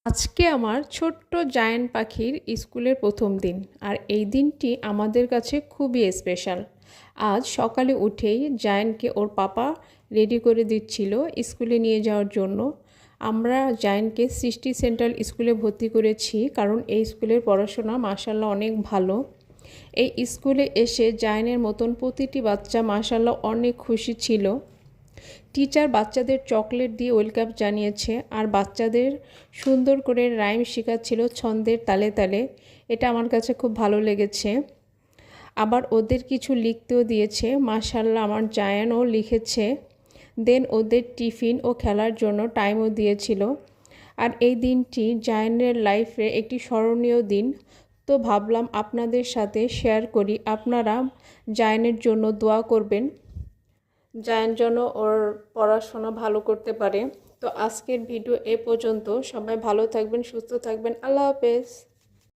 আজকে আমার ছোট্ট জায়ান্ট পাখির স্কুলের প্রথম দিন, আর এই দিনটি আমাদের কাছে খুবই স্পেশাল। আজ সকালে উঠেই জায়ান্টকে ওর পাপা রেডি করে দিচ্ছিল স্কুলে নিয়ে যাওয়ার জন্য। আমরা জায়ান্টকে সৃষ্টি সেন্ট্রাল স্কুলে ভর্তি করেছি, কারণ এই স্কুলের পড়াশোনা মাশাআল্লাহ অনেক ভালো। এই স্কুলে এসে জায়ানের মতন প্রতিটি বাচ্চা মাশাআল্লাহ অনেক খুশি ছিল। টিচার বাচ্চাদের চকলেট দিয়ে ওয়েলকাম জানিয়েছে, আর বাচ্চাদের সুন্দর করে রাইম শেখাচ্ছিল ছন্দের তালে তালে। এটা আমার কাছে খুব ভালো লেগেছে। আবার ওদের কিছু লিখতেও দিয়েছে, মাশাআল্লাহ আমার জায়ানও লিখেছে। দেন ওদের টিফিন ও খেলার জন্য টাইমও দিয়েছিল। আর এই দিনটি জায়ানের লাইফে একটি স্মরণীয় দিন। তো ভাবলাম আপনাদের সাথে শেয়ার করি। আপনারা জায়ানের জন্য দোয়া করবেন, জায়ান যেন ওর পড়াশোনা ভালো করতে পারে। তো আজকের ভিডিও এ পর্যন্ত। সবাই ভালো থাকবেন, সুস্থ থাকবেন। আল্লাহ হাফেজ।